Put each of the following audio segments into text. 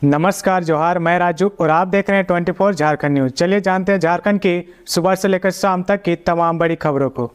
नमस्कार जोहार, मैं राजू और आप देख रहे हैं 24 झारखंड न्यूज। चलिए जानते हैं झारखंड की सुबह से लेकर शाम तक की तमाम बड़ी खबरों को।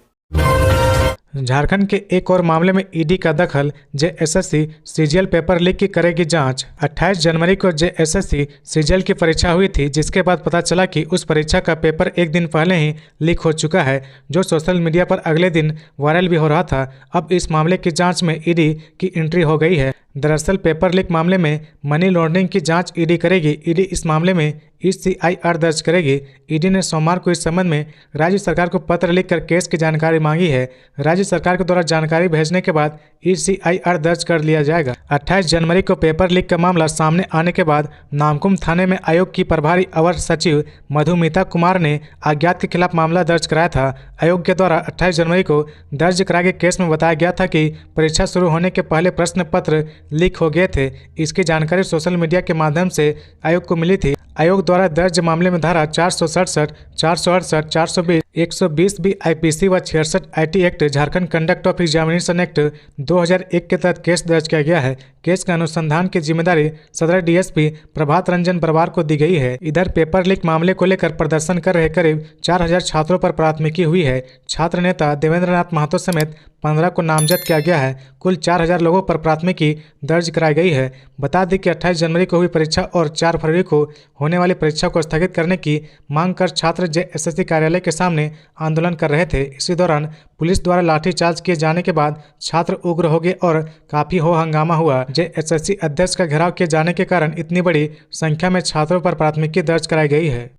झारखंड के एक और मामले में ईडी का दखल। जेएसएससी सीजीएल पेपर लीक की करेगी जांच। 28 जनवरी को जेएसएससी सीजीएल की परीक्षा हुई थी, जिसके बाद पता चला कि उस परीक्षा का पेपर एक दिन पहले ही लीक हो चुका है, जो सोशल मीडिया पर अगले दिन वायरल भी हो रहा था। अब इस मामले की जांच में ईडी की एंट्री हो गई है। दरअसल पेपर लीक मामले में मनी लॉन्ड्रिंग की जांच ईडी करेगी। ईडी इस मामले में ECIR दर्ज करेगी। ईडी ने सोमवार को इस संबंध में राज्य सरकार को पत्र लिखकर केस की जानकारी मांगी है। राज्य सरकार के द्वारा जानकारी भेजने के बाद ECIR दर्ज कर लिया जाएगा। 28 जनवरी को पेपर लीक का मामला सामने आने के बाद नामकुम थाने में आयोग की प्रभारी अवर सचिव मधुमिता कुमार ने अज्ञात के खिलाफ मामला दर्ज कराया था। आयोग के द्वारा 28 जनवरी को दर्ज कराए गए केस में बताया गया था कि परीक्षा शुरू होने के पहले प्रश्न पत्र लीक हो गए थे। इसकी जानकारी सोशल मीडिया के माध्यम से आयोग को मिली थी। आयोग द्वारा दर्ज मामले में धारा 467, 468, 420, 120 बी IPC व 66 IT act Jharkhand conduct of examination act 2001 के तहत केस दर्ज किया गया है। केस का अनुसंधान की जिम्मेदारी सदर DSP प्रभात रंजन बरवार को दी गई है। इधर पेपर लीक मामले को लेकर प्रदर्शन कर रहे करीब 4000 छात्रों पर प्राथमिकी हुई है। छात्र नेता देवेंद्र नाथ महतो समेत 15 को नामजद किया गया है। कुल 4000 लोगों पर प्राथमिकी दर्ज कराई गई है। बता दें कि 28 जनवरी को हुई परीक्षा और 4 फरवरी को होने वाली परीक्षा को स्थगित करने की मांग कर छात्र जेएसएससी कार्यालय के सामने आंदोलन कर रहे थे। इसी दौरान पुलिस द्वारा लाठीचार्ज किए जाने के बाद छात्र उग्र हो गए और काफी हो हंगामा हुआ। जेएसएससी अध्यक्ष का घेराव किए जाने के कारण इतनी बड़ी संख्या में छात्रों पर प्राथमिकी दर्ज कराई गई है।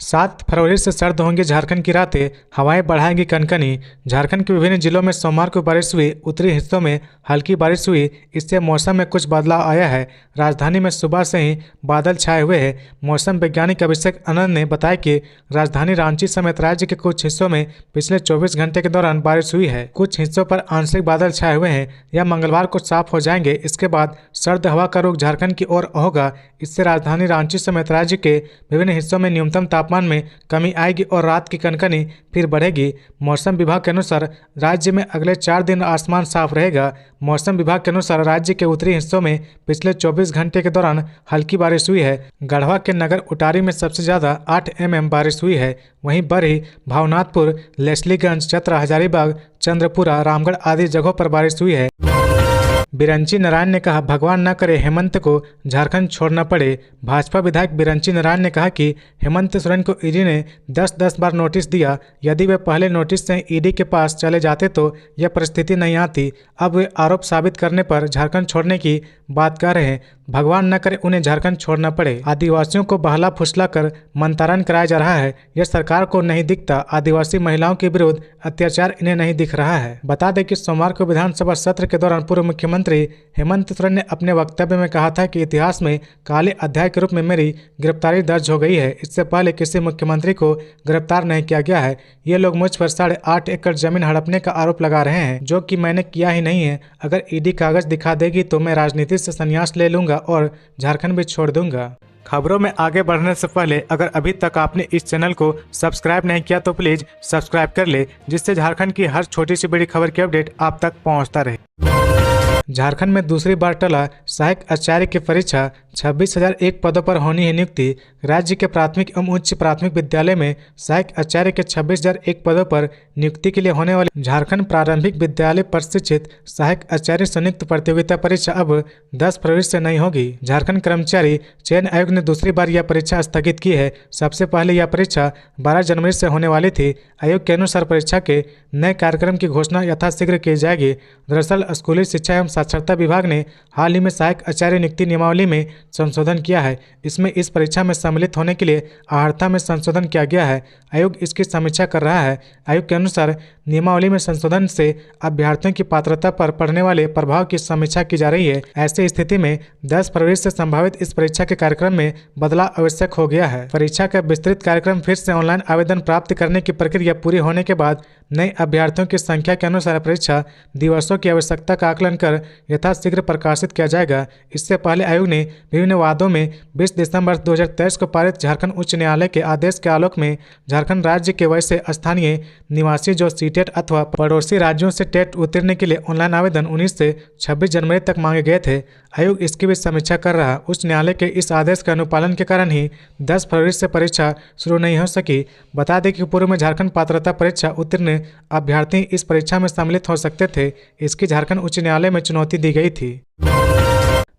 7 फरवरी से सर्द होंगी झारखंड की रातें, हवाएं बढ़ाएंगी कनकनी। झारखंड के विभिन्न जिलों में सोमवार को बारिश हुई। उत्तरी हिस्सों में हल्की बारिश हुई, इससे मौसम में कुछ बदलाव आया है। राजधानी में सुबह से ही बादल छाए हुए हैं। मौसम वैज्ञानिक अभिषेक आनंद ने बताया कि राजधानी रांची समेत राज्य के कुछ हिस्सों में पिछले 24 घंटे के दौरान बारिश हुई है। कुछ हिस्सों पर आंशिक बादल छाए हुए हैं। यह मंगलवार को साफ हो जाएंगे। इसके बाद सर्द हवा का रुख झारखंड की ओर होगा। इससे राजधानी रांची समेत राज्य के विभिन्न हिस्सों में न्यूनतम तापमान में कमी आएगी और रात की कनकनी फिर बढ़ेगी। मौसम विभाग के अनुसार राज्य में अगले 4 दिन आसमान साफ रहेगा। मौसम विभाग के अनुसार राज्य के उत्तरी हिस्सों में पिछले 24 घंटे के दौरान हल्की बारिश हुई है। गढ़वा के नगर उटारी में सबसे ज्यादा 8 mm बारिश हुई है। वहीं बरही, भावनाथपुर, लेस्लीगंज, चतरा, हजारीबाग, चंद्रपुरा, रामगढ़ आदि जगहों पर बारिश हुई है। बिरंची नारायण ने कहा, भगवान न करे हेमंत को झारखंड छोड़ना पड़े। भाजपा विधायक बिरंची नारायण ने कहा कि हेमंत सोरेन को ईडी ने 10-10 बार नोटिस दिया। यदि वे पहले नोटिस से ईडी के पास चले जाते तो यह परिस्थिति नहीं आती। अब वे आरोप साबित करने पर झारखंड छोड़ने की बात कर रहे हैं। भगवान न करे उन्हें झारखंड छोड़ना पड़े। आदिवासियों को बहला फुसला कर मंतारण कराया जा रहा है। यह सरकार को नहीं दिखता। आदिवासी महिलाओं के विरुद्ध अत्याचार इन्हें नहीं दिख रहा है। बता दें कि सोमवार को विधानसभा सत्र के दौरान पूर्व मुख्यमंत्री हेमंत सोरेन ने अपने वक्तव्य में कहा था कि इतिहास में काले अध्याय के रूप में मेरी गिरफ्तारी दर्ज हो गई है। इससे पहले किसी मुख्यमंत्री को गिरफ्तार नहीं किया गया है। ये लोग मुझ पर 8.5 एकड़ जमीन हड़पने का आरोप लगा रहे हैं, जो कि मैंने किया ही नहीं है। अगर ईडी कागज दिखा देगी तो मैं राजनीति से संन्यास ले लूंगा और झारखंड भी छोड़ दूंगा। खबरों में आगे बढ़ने से पहले अगर अभी तक आपने इस चैनल को सब्सक्राइब नहीं किया तो प्लीज सब्सक्राइब कर ले, जिससे झारखंड की हर छोटी सी बड़ी खबर की अपडेट आप तक पहुंचता रहे। झारखंड में दूसरी बार टला सहायक आचार्य की परीक्षा। 26,001 पदों पर होनी है नियुक्ति। राज्य के प्राथमिक एवं उच्च प्राथमिक विद्यालय में सहायक आचार्य के 26,001 पदों पर नियुक्ति के लिए होने वाली झारखंड प्रारंभिक विद्यालय प्रशिक्षित सहायक आचार्य संयुक्त प्रतियोगिता परीक्षा अब 10 फरवरी से नहीं होगी। झारखंड कर्मचारी चयन आयोग ने दूसरी बार यह परीक्षा स्थगित की है। सबसे पहले यह परीक्षा 12 जनवरी से होने वाली थी। आयोग के अनुसार परीक्षा के नए कार्यक्रम की घोषणा यथाशीघ्र की जाएगी। दरअसल स्कूली शिक्षा एवं साक्षरता विभाग ने हाल ही में सहायक आचार्य नियुक्ति नियमावली में संशोधन किया है। इसमें इस परीक्षा में सम्मिलित होने के लिए अर्हता में संशोधन किया गया है। आयोग इसकी समीक्षा कर रहा है। आयोग के अनुसार नियमावली में संशोधन से अभ्यर्थियों की पात्रता पर पड़ने वाले प्रभाव की समीक्षा की जा रही है। ऐसी स्थिति में 10 फरवरी से संभावित इस परीक्षा के कार्यक्रम में बदलाव आवश्यक हो गया है। परीक्षा का विस्तृत कार्यक्रम फिर से ऑनलाइन आवेदन प्राप्त करने की प्रक्रिया पूरी होने के बाद नए अभ्यर्थियों की संख्या के अनुसार परीक्षा दिवसों की आवश्यकता का आकलन कर यथाशीघ्र प्रकाशित किया जाएगा। इससे पहले आयोग ने विभिन्न वादों में 20 दिसंबर 2023 को पारित झारखंड उच्च न्यायालय के आदेश के आलोक में झारखंड राज्य के वैसे स्थानीय निवासी जो सीटेट अथवा पड़ोसी राज्यों से टेट उतरने के लिए ऑनलाइन आवेदन 19 से 26 जनवरी तक मांगे गए थे। आयोग इसकी भी समीक्षा कर रहा। उच्च न्यायालय के इस आदेश के अनुपालन के कारण ही 10 फरवरी से परीक्षा शुरू नहीं हो सकी। बता दें कि पूर्व में झारखंड पात्रता परीक्षा उत्तीर्ण अभ्यर्थी इस परीक्षा में सम्मिलित हो सकते थे। इसकी झारखंड उच्च न्यायालय में चुनौती दी गई थी।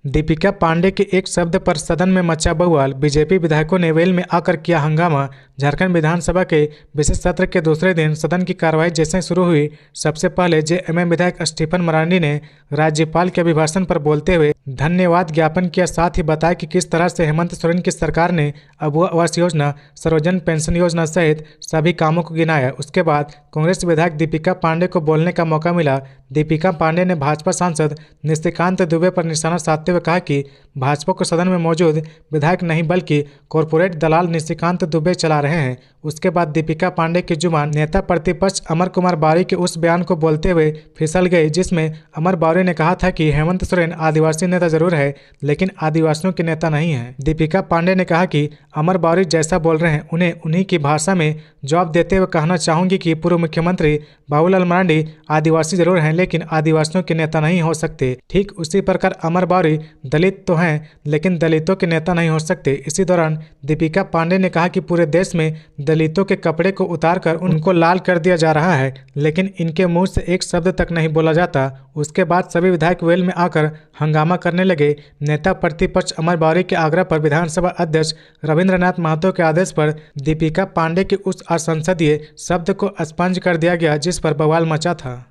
दीपिका पांडे के एक शब्द पर सदन में मचा बवाल। बीजेपी विधायकों ने वेल में आकर किया हंगामा। झारखंड विधानसभा के विशेष सत्र के दूसरे दिन सदन की कार्रवाई जैसे शुरू हुई, सबसे पहले जेएमएम विधायक स्टीफन मरांडी ने राज्यपाल के अभिभाषण पर बोलते हुए धन्यवाद ज्ञापन किया। साथ ही बताया कि किस तरह से हेमंत सोरेन की सरकार ने अबुआ आवास योजना, सर्वजन पेंशन योजना सहित सभी कामों को गिनाया। उसके बाद कांग्रेस विधायक दीपिका पांडे को बोलने का मौका मिला। दीपिका पांडे ने भाजपा सांसद निशिकांत दुबे पर निशाना साधते हुए कहा कि भाजपा को सदन में मौजूद विधायक नहीं बल्कि कॉरपोरेट दलाल निशिकांत दुबे चला रहे हैं। उसके बाद दीपिका पांडे की जुबान नेता प्रतिपक्ष अमर कुमार बावरी के उस बयान को बोलते हुए फिसल गई जिसमें अमर बावरी ने कहा था कि हेमंत सोरेन आदिवासी नेता जरूर है लेकिन आदिवासियों के नेता नहीं है। दीपिका पांडे ने कहा कि अमर बावरी जैसा बोल रहे हैं उन्हें उन्हीं की भाषा में जवाब देते हुए कहना चाहूंगी कि पूर्व मुख्यमंत्री बाबूलाल मरांडी आदिवासी जरूर हैं लेकिन आदिवासियों के नेता नहीं हो सकते। ठीक उसी प्रकार अमर बावरी दलित तो हैं लेकिन दलितों के नेता नहीं हो सकते। इसी दौरान दीपिका पांडे ने कहा कि पूरे देश में दलितों के कपड़े को उतारकर उनको लाल कर दिया जा रहा है लेकिन इनके मुंह से एक शब्द तक नहीं बोला जाता। उसके बाद सभी विधायक वेल में आकर हंगामा करने लगे। नेता प्रतिपक्ष अमर बावरी के आग्रह पर विधानसभा अध्यक्ष रविंद्रनाथ महतो के आदेश पर दीपिका पांडे के उस असंसदीय शब्द को स्पंज कर दिया गया जिस पर बवाल मचा था।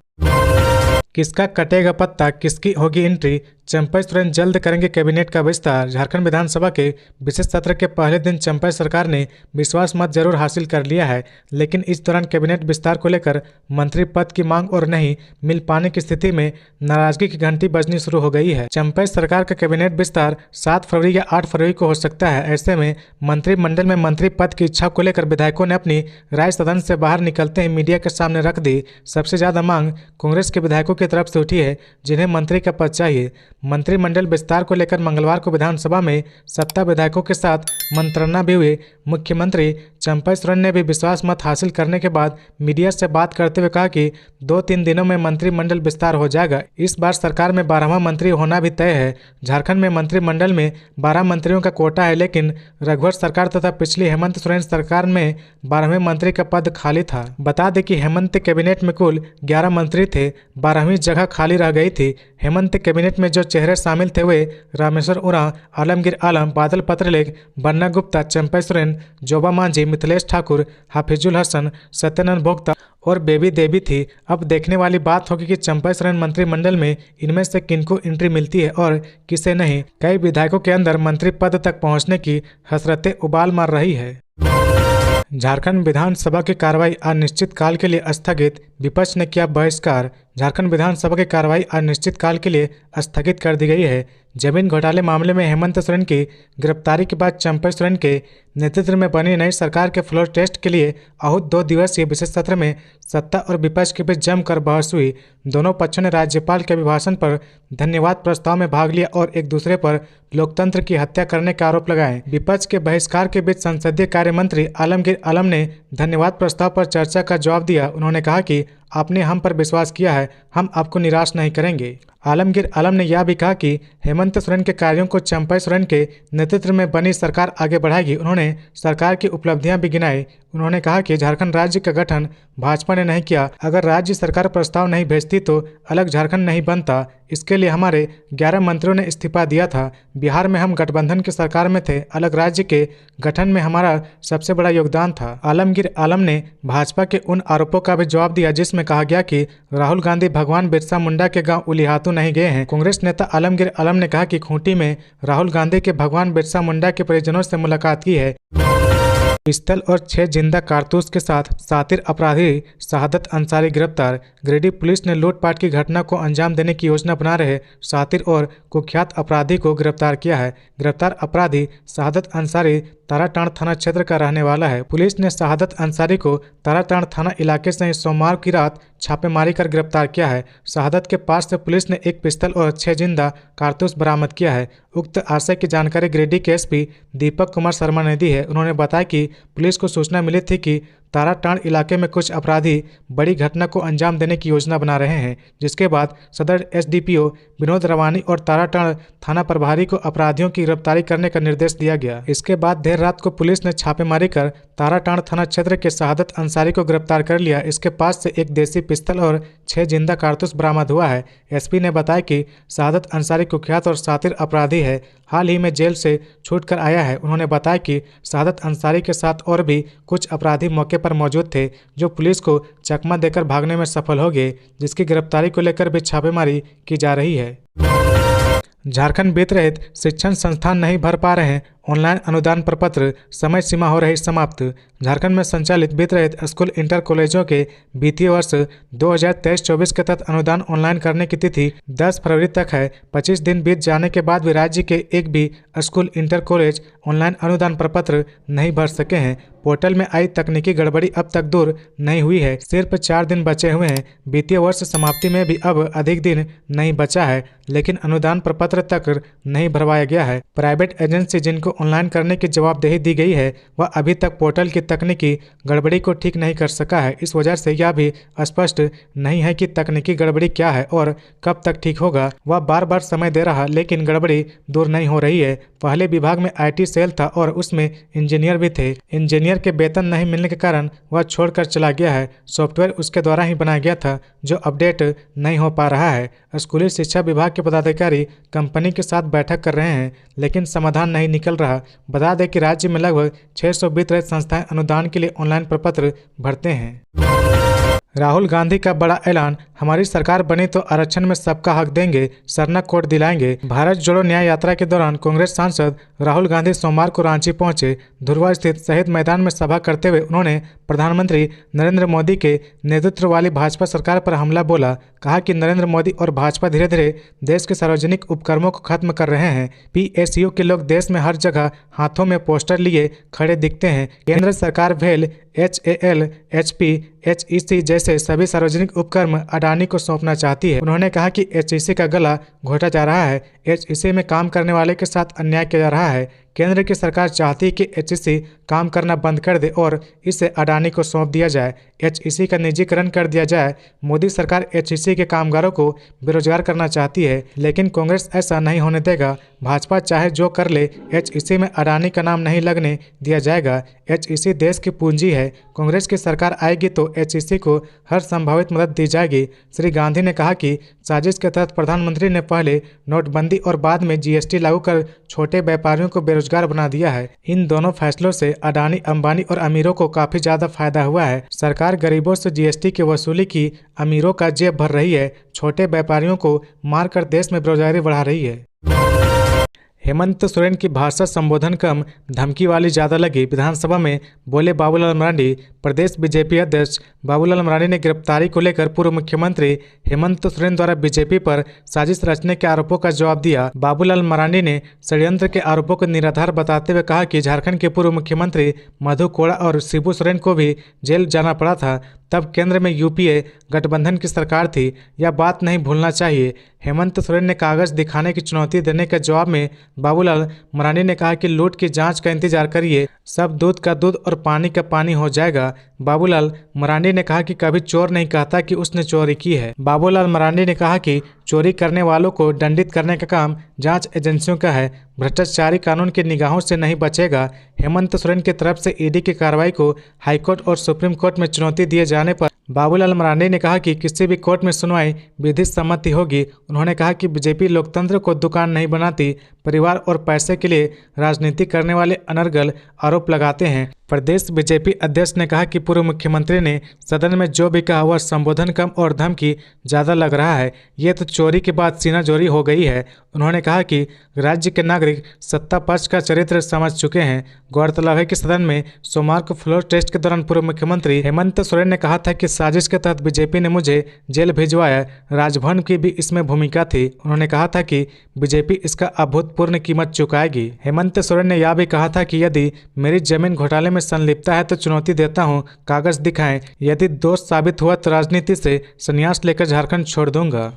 किसका कटेगा पत्ता, किसकी होगी एंट्री, चंपई सोरेन जल्द करेंगे कैबिनेट का विस्तार। झारखंड विधानसभा के विशेष सत्र के पहले दिन चंपई सरकार ने विश्वास मत जरूर हासिल कर लिया है लेकिन इस दौरान कैबिनेट विस्तार को लेकर मंत्री पद की मांग और नहीं मिल पाने की स्थिति में नाराजगी की घंटी बजनी शुरू हो गई है। चंपई सरकार का कैबिनेट विस्तार 7 फरवरी या 8 फरवरी को हो सकता है। ऐसे में मंत्रिमंडल में मंत्री पद की इच्छा को लेकर विधायकों ने अपनी राय सदन से बाहर निकलते ही मीडिया के सामने रख दी। सबसे ज्यादा मांग कांग्रेस के विधायकों की तरफ से उठी है जिन्हें मंत्री का पद चाहिए। मंत्रिमंडल विस्तार को लेकर मंगलवार को विधानसभा में सत्ता विधायकों के साथ मंत्रणा भी हुई। मुख्यमंत्री चंपई सोरेन ने भी विश्वास मत हासिल करने के बाद मीडिया से बात करते हुए कहा कि 2-3 दिनों में मंत्रिमंडल विस्तार हो जाएगा। इस बार सरकार में 12वां मंत्री होना भी तय है। झारखंड में मंत्रिमंडल में 12 मंत्रियों का कोटा है लेकिन रघुवर सरकार तथा पिछली हेमंत सोरेन सरकार में 12वें मंत्री का पद खाली था। बता दें कि हेमंत कैबिनेट में कुल 11 मंत्री थे, 12वीं जगह खाली रह गई थी। हेमंत कैबिनेट में जो चेहरे शामिल थे वे रामेश्वर उरांव, आलमगीर आलम, बादल पत्रलेख, बन्ना गुप्ता, चंपई सोरेन, जोबा मांझी, मिथिलेश ठाकुर, हाफिजुल हसन, सत्यानंद भोक्ता और बेबी देवी थी। अब देखने वाली बात होगी कि चंपई सोरेन मंत्रिमंडल में इनमें से किनको एंट्री मिलती है और किसे नहीं। कई विधायकों के अंदर मंत्री पद तक पहुंचने की हसरतें उबाल मार रही है। झारखंड विधानसभा की कार्रवाई अनिश्चित काल के लिए स्थगित, विपक्ष ने किया बहिष्कार। झारखंड विधानसभा की कार्रवाई अनिश्चित काल के लिए स्थगित कर दी गई है। जमीन घोटाले मामले में हेमंत सोरेन की गिरफ्तारी के बाद चंपई सोरेन के नेतृत्व में बनी नई सरकार के फ्लोर टेस्ट के लिए आहूत 2 दिवसीय विशेष सत्र में सत्ता और विपक्ष के बीच जमकर बहस हुई। दोनों पक्षों ने राज्यपाल के अभिभाषण पर धन्यवाद प्रस्ताव में भाग लिया और एक दूसरे पर लोकतंत्र की हत्या करने के आरोप लगाए। विपक्ष के बहिष्कार के बीच संसदीय कार्य मंत्री आलमगीर आलम ने धन्यवाद प्रस्ताव पर चर्चा का जवाब दिया। उन्होंने कहा कि आपने हम पर विश्वास किया है, हम आपको निराश नहीं करेंगे। आलमगीर आलम ने यह भी कहा कि हेमंत सोरेन के कार्यों को चंपई सोरेन के नेतृत्व में बनी सरकार आगे बढ़ाएगी। उन्होंने सरकार की उपलब्धियां भी गिनाई। उन्होंने कहा कि झारखंड राज्य का गठन भाजपा ने नहीं किया। अगर राज्य सरकार प्रस्ताव नहीं भेजती तो अलग झारखंड नहीं बनता। इसके लिए हमारे 11 मंत्रियों ने इस्तीफा दिया था। बिहार में हम गठबंधन की सरकार में थे, अलग राज्य के गठन में हमारा सबसे बड़ा योगदान था। आलमगीर आलम ने भाजपा के उन आरोपों का भी जवाब दिया जिसमें कहा गया कि राहुल गांधी भगवान बिरसा मुंडा के गांव उलिहातू नहीं गए हैं। कांग्रेस नेता आलमगीर आलम ने कहा कि खूंटी में राहुल गांधी के भगवान बिरसा मुंडा के परिजनों से मुलाकात की है। पिस्तल और 6 जिंदा कारतूस के साथ शातिर अपराधी शहादत अंसारी गिरफ्तार। गिरिडीह पुलिस ने लूटपाट की घटना को अंजाम देने की योजना बना रहे शातिर और कुख्यात अपराधी को गिरफ्तार किया है। गिरफ्तार अपराधी शहादत अंसारी ताराटांड़ थाना क्षेत्र का रहने वाला है। पुलिस ने शहादत अंसारी को ताराटांड़ थाना इलाके से सोमवार की रात छापेमारी कर गिरफ्तार किया है। शहादत के पास से पुलिस ने एक पिस्तल और 6 जिंदा कारतूस बरामद किया है। उक्त आशय की जानकारी गिरिडीह के एसपी दीपक कुमार शर्मा ने दी है। उन्होंने बताया कि पुलिस को सूचना मिली थी कि ताराटांड़ इलाके में कुछ अपराधी बड़ी घटना को अंजाम देने की योजना बना रहे हैं, जिसके बाद सदर एसडीपीओ विनोद रवानी और ताराटांड़ थाना प्रभारी को अपराधियों की गिरफ्तारी करने का निर्देश दिया गया। इसके बाद देर रात को पुलिस ने छापेमारी कर ताराटांड़ थाना क्षेत्र के शहादत अंसारी को गिरफ्तार कर लिया। इसके पास से एक देसी पिस्तौल और 6 जिंदा कारतूस बरामद हुआ है। एसपी ने बताया कि शहादत अंसारी कुख्यात और शातिर अपराधी है, हाल ही में जेल से छूटकर आया है। उन्होंने बताया कि शहादत अंसारी के साथ और भी कुछ अपराधी मौके पर मौजूद थे, जो पुलिस को चकमा देकर भागने में सफल हो गए, जिसकी गिरफ्तारी को लेकर भी छापेमारी की जा रही है। झारखंड वित्त रहित शिक्षण संस्थान नहीं भर पा रहे हैं ऑनलाइन अनुदान प्रपत्र, समय सीमा हो रही समाप्त। झारखंड में संचालित वित्त रहित स्कूल इंटर कॉलेजों के वित्तीय वर्ष 2023-24 के तहत अनुदान ऑनलाइन करने की तिथि 10 फरवरी तक है। 25 दिन बीत जाने के बाद भी राज्य के एक भी स्कूल इंटर कॉलेज ऑनलाइन अनुदान प्रपत्र नहीं भर सके हैं। पोर्टल में आई तकनीकी गड़बड़ी अब तक दूर नहीं हुई है। सिर्फ 4 दिन बचे हुए हैं। वित्तीय वर्ष समाप्ति में भी अब अधिक दिन नहीं बचा है, लेकिन अनुदान प्रपत्र तक नहीं भरवाया गया है। प्राइवेट एजेंसी जिनको ऑनलाइन करने की जवाबदेही दी गई है, वह अभी तक पोर्टल की तकनीकी गड़बड़ी को ठीक नहीं कर सका है। इस वजह से यह भी स्पष्ट नहीं है कि तकनीकी गड़बड़ी क्या है और कब तक ठीक होगा। वह बार बार समय दे रहा, लेकिन गड़बड़ी दूर नहीं हो रही है। पहले विभाग में IT सेल था और उसमें इंजीनियर भी थे। इंजीनियर के वेतन नहीं मिलने के कारण वह छोड़कर चला गया है। सॉफ्टवेयर उसके द्वारा ही बनाया गया था, जो अपडेट नहीं हो पा रहा है। स्कूली शिक्षा विभाग के पदाधिकारी कंपनी के साथ बैठक कर रहे हैं, लेकिन समाधान नहीं निकल रहा। बता दें कि राज्य में लगभग 600 वित्त रहित संस्थाएं अनुदान के लिए ऑनलाइन प्रपत्र भरते हैं। राहुल गांधी का बड़ा ऐलान, हमारी सरकार बनी तो आरक्षण में सबका हक देंगे, सरना कोड दिलाएंगे। भारत जोड़ो न्याय यात्रा के दौरान कांग्रेस सांसद राहुल गांधी सोमवार को रांची पहुंचे। धुरवा स्थित शहीद मैदान में सभा करते हुए उन्होंने प्रधानमंत्री नरेंद्र मोदी के नेतृत्व वाली भाजपा सरकार पर हमला बोला। कहा कि नरेंद्र मोदी और भाजपा धीरे धीरे देश के सार्वजनिक उपक्रमों को खत्म कर रहे हैं। PSU के लोग देश में हर जगह हाथों में पोस्टर लिए खड़े दिखते हैं। केंद्र सरकार भेल, HAL, HP, HEC जैसे सभी सार्वजनिक उपक्रम अडानी को सौंपना चाहती है। उन्होंने कहा कि HEC का गला घोटा जा रहा है। HEC में काम करने वाले के साथ अन्याय किया जा रहा है। केंद्र की सरकार चाहती है कि HEC काम करना बंद कर दे और इसे अडानी को सौंप दिया जाए। HEC का निजीकरण कर दिया जाए। मोदी सरकार HEC के कामगारों को बेरोजगार करना चाहती है, लेकिन कांग्रेस ऐसा नहीं होने देगा। भाजपा चाहे जो कर ले, HEC में अडानी का नाम नहीं लगने दिया जाएगा। HEC देश की पूंजी है। कांग्रेस की सरकार आएगी तो HEC को हर संभावित मदद दी जाएगी। श्री गांधी ने कहा कि साजिश के तहत प्रधानमंत्री ने पहले नोटबंदी और बाद में GST लागू कर छोटे व्यापारियों को बेरोजगार बना दिया है। इन दोनों फैसलों से अडानी, अंबानी और अमीरों को काफी ज्यादा फायदा हुआ है। सरकार गरीबों से GST की वसूली की अमीरों का जेब भर रही है, छोटे व्यापारियों को मारकर देश में बेरोजगारी बढ़ा रही है। हेमंत सोरेन की भाषा संबोधन कम, धमकी वाली ज्यादा लगी, विधानसभा में बोले बाबूलाल मरांडी। प्रदेश बीजेपी अध्यक्ष बाबूलाल मरांडी ने गिरफ्तारी को लेकर पूर्व मुख्यमंत्री हेमंत सोरेन द्वारा बीजेपी पर साजिश रचने के आरोपों का जवाब दिया। बाबूलाल मरांडी ने षड्यंत्र के आरोपों को निराधार बताते हुए कहा कि झारखंड के पूर्व मुख्यमंत्री मधु कोड़ा और शिबू सोरेन को भी जेल जाना पड़ा था, तब केंद्र में UPA गठबंधन की सरकार थी। यह बात नहीं भूलना चाहिए। हेमंत सोरेन ने कागज दिखाने की चुनौती देने के जवाब में बाबूलाल मरांडी ने कहा कि लूट की जांच का इंतजार करिए, सब दूध का दूध और पानी का पानी हो जाएगा। बाबूलाल मरांडी ने कहा कि कभी चोर नहीं कहता कि उसने चोरी की है। बाबूलाल मरांडी ने कहा कि चोरी करने वालों को दंडित करने का काम जांच एजेंसियों का है, भ्रष्टाचारी कानून की निगाहों से नहीं बचेगा। हेमंत सोरेन की तरफ से ED की कार्रवाई को हाईकोर्ट और सुप्रीम कोर्ट में चुनौती दिए जाने पर बाबूलाल मरांडी ने कहा कि किसी भी कोर्ट में सुनवाई विधिक सम्मति होगी। उन्होंने कहा कि बीजेपी लोकतंत्र को दुकान नहीं बनाती, परिवार और पैसे के लिए राजनीति करने वाले अनर्गल आरोप लगाते हैं। प्रदेश बीजेपी अध्यक्ष ने कहा कि पूर्व मुख्यमंत्री ने सदन में जो भी कहा वह संबोधन कम और धमकी ज़्यादा लग रहा है। ये तो चोरी के बाद सीनाजोरी हो गई है। उन्होंने कहा कि राज्य के नागरिक सत्ता पक्ष का चरित्र समझ चुके हैं। गौरतलब है कि सदन में सोमवार को फ्लोर टेस्ट के दौरान पूर्व मुख्यमंत्री हेमंत सोरेन ने कहा था कि साजिश के तहत बीजेपी ने मुझे जेल भिजवाया, राजभवन की भी इसमें भूमिका थी। उन्होंने कहा था कि बीजेपी इसका अभूतपूर्व कीमत चुकाएगी। हेमंत सोरेन ने यह भी कहा था कि यदि मेरी जमीन घोटाले में संलिप्तता है तो चुनौती देता हूं, कागज दिखाएं, यदि दोष साबित हुआ तो राजनीति से संन्यास लेकर झारखंड छोड़ दूंगा।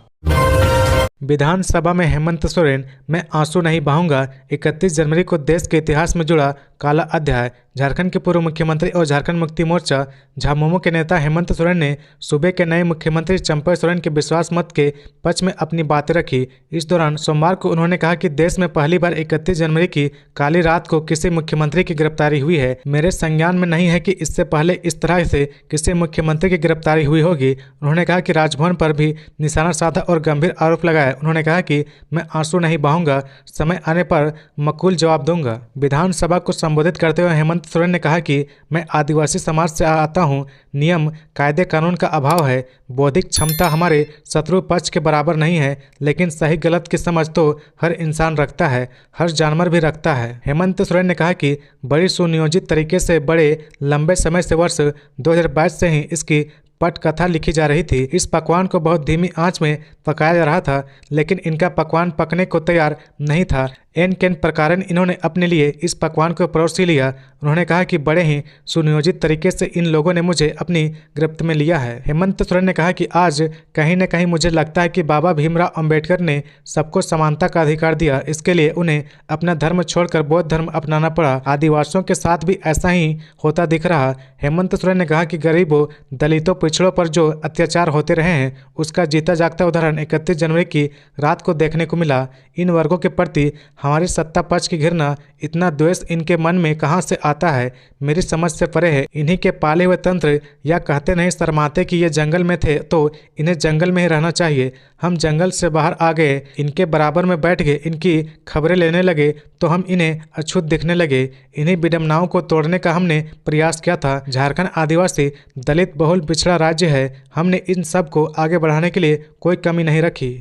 विधानसभा में हेमंत सोरेन, मैं आंसू नहीं बहाऊंगा, 31 जनवरी को देश के इतिहास में जुड़ा काला अध्याय। झारखंड के पूर्व मुख्यमंत्री और झारखंड मुक्ति मोर्चा झामुमो के नेता हेमंत सोरेन ने सूबे के नए मुख्यमंत्री चंपई सोरेन के विश्वास मत के पक्ष में अपनी बातें रखी। इस दौरान सोमवार को उन्होंने कहा कि देश में पहली बार 31 जनवरी की काली रात को किसी मुख्यमंत्री की गिरफ्तारी हुई है। मेरे संज्ञान में नहीं है कि इससे पहले इस तरह से किसी मुख्यमंत्री की गिरफ्तारी हुई होगी। उन्होंने कहा कि राजभवन पर भी निशाना साधा और गंभीर आरोप लगाया। उन्होंने कहा कि मैं आंसू नहीं बहाऊंगा, समय आने पर मकूल जवाब दूंगा। विधानसभा को संबोधित करते हुए हेमंत सोरेन ने कहा कि मैं आदिवासी समाज से आता हूं, नियम कायदे कानून का अभाव है, बौद्धिक क्षमता हमारे शत्रु पक्ष के बराबर नहीं है, लेकिन सही गलत की समझ तो हर इंसान रखता है, हर जानवर भी रखता है। हेमंत सोरेन ने कहा कि बड़ी सुनियोजित तरीके से बड़े लंबे समय से वर्ष 2022 से ही इसकी पटकथा लिखी जा रही थी। इस पकवान को बहुत धीमी आंच में पकाया जा रहा था, लेकिन इनका पकवान पकने को तैयार नहीं था। एन केन प्रकारन इन्होंने अपने लिए इस पकवान को परोस लिया। उन्होंने कहा कि बड़े ही सुनियोजित तरीके से इन लोगों ने मुझे अपनी गिरफ्त में लिया है। हेमंत सोरेन ने कहा कि आज कहीं न कहीं मुझे लगता है कि बाबा भीमराव अंबेडकर ने सबको समानता का अधिकार दिया, इसके लिए उन्हें अपना धर्म छोड़कर बौद्ध धर्म अपनाना पड़ा। आदिवासियों के साथ भी ऐसा ही होता दिख रहा। हेमंत सोरेन ने कहा कि गरीबों, दलितों, पिछड़ों पर जो अत्याचार होते रहे हैं उसका जीता जागता उदाहरण 31 जनवरी की रात को देखने को मिला। इन वर्गों के प्रति हमारे सत्ता पक्ष की घृणा, इतना द्वेष इनके मन में कहां से आता है, मेरी समझ से परे है। इन्हीं के पाले हुए तंत्र या कहते नहीं शर्माते कि ये जंगल में थे तो इन्हें जंगल में ही रहना चाहिए। हम जंगल से बाहर आ गए, इनके बराबर में बैठ गए, इनकी खबरें लेने लगे तो हम इन्हें अछूत दिखने लगे। इन्हीं विडंबनाओं को तोड़ने का हमने प्रयास किया था। झारखंड आदिवासी दलित बहुल पिछड़ा राज्य है, हमने इन सब को आगे बढ़ाने के लिए कोई कमी नहीं रखी।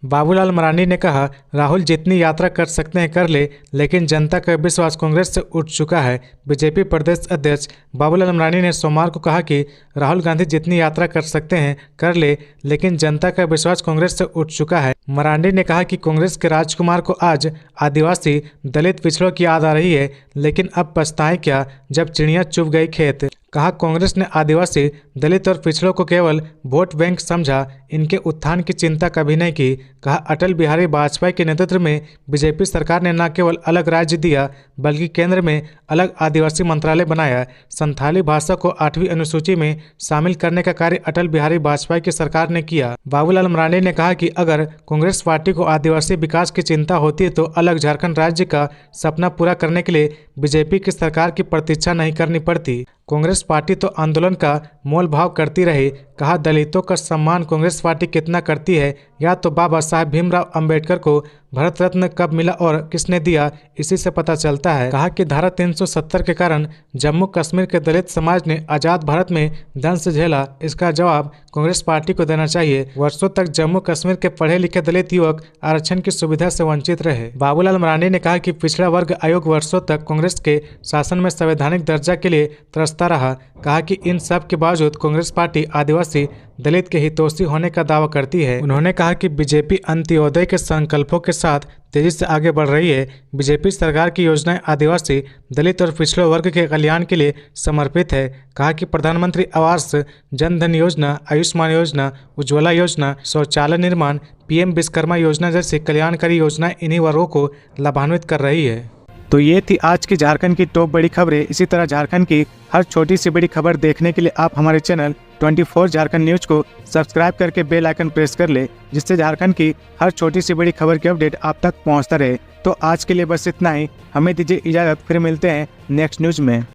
बाबूलाल मरांडी ने कहा, राहुल जितनी यात्रा कर सकते हैं कर ले, लेकिन जनता का विश्वास कांग्रेस से उठ चुका है। बीजेपी प्रदेश अध्यक्ष बाबूलाल मरांडी ने सोमवार को कहा कि राहुल गांधी जितनी यात्रा कर सकते हैं कर ले, लेकिन जनता का विश्वास कांग्रेस से उठ चुका है। मरांडी ने कहा कि कांग्रेस के राजकुमार को आज आदिवासी दलित पिछड़ों की याद आ रही है, लेकिन अब पछताएं क्या जब चिड़िया चुभ गई खेत। कहा, कांग्रेस ने आदिवासी दलित और पिछड़ों को केवल वोट बैंक समझा, इनके उत्थान की चिंता कभी नहीं की। कहा, अटल बिहारी वाजपेयी के नेतृत्व में बीजेपी सरकार ने न केवल अलग राज्य दिया बल्कि केंद्र में अलग आदिवासी मंत्रालय बनाया। संथाली भाषा को 8वीं अनुसूची में शामिल करने का कार्य अटल बिहारी वाजपेयी की सरकार ने किया। बाबूलाल मरांडी ने कहा कि अगर कांग्रेस पार्टी को आदिवासी विकास की चिंता होती तो अलग झारखंड राज्य का सपना पूरा करने के लिए बीजेपी की सरकार की प्रतीक्षा नहीं करनी पड़ती। कांग्रेस पार्टी तो आंदोलन का मोल भाव करती रही। कहा, दलितों का सम्मान कांग्रेस पार्टी कितना करती है या तो बाबा साहब भीमराव अंबेडकर को भारत रत्न कब मिला और किसने दिया, इसी से पता चलता है। कहा कि धारा 370 के कारण जम्मू कश्मीर के दलित समाज ने आजाद भारत में दंश झेला, इसका जवाब कांग्रेस पार्टी को देना चाहिए। वर्षों तक जम्मू कश्मीर के पढ़े लिखे दलित युवक आरक्षण की सुविधा से वंचित रहे। बाबूलाल मरांडी ने कहा कि पिछड़ा वर्ग आयोग वर्षों तक कांग्रेस के शासन में संवैधानिक दर्जा के लिए तरसता रहा। कहा कि इन सब के बावजूद कांग्रेस पार्टी आदिवासी दलित के हितैषी होने का दावा करती है। उन्होंने कहा कि बीजेपी अंत्योदय के संकल्पों के साथ तेजी से आगे बढ़ रही है। बीजेपी सरकार की योजनाएं आदिवासी दलित और पिछड़े वर्ग के कल्याण के लिए समर्पित है। कहा कि प्रधानमंत्री आवास, जन धन योजना, आयुष्मान योजना, उज्ज्वला योजना, शौचालय निर्माण, पीएम विश्वकर्मा योजना जैसी कल्याणकारी योजनाएं इन्हीं वर्गों को लाभान्वित कर रही है। तो ये थी आज की झारखंड की टॉप बड़ी खबरें। इसी तरह झारखंड की हर छोटी सी बड़ी खबर देखने के लिए आप हमारे चैनल 24 झारखंड न्यूज को सब्सक्राइब करके बेल आइकन प्रेस कर ले, जिससे झारखंड की हर छोटी सी बड़ी खबर की अपडेट आप तक पहुंचता रहे। तो आज के लिए बस इतना ही, हमें दीजिए इजाज़त, फिर मिलते हैं नेक्स्ट न्यूज में।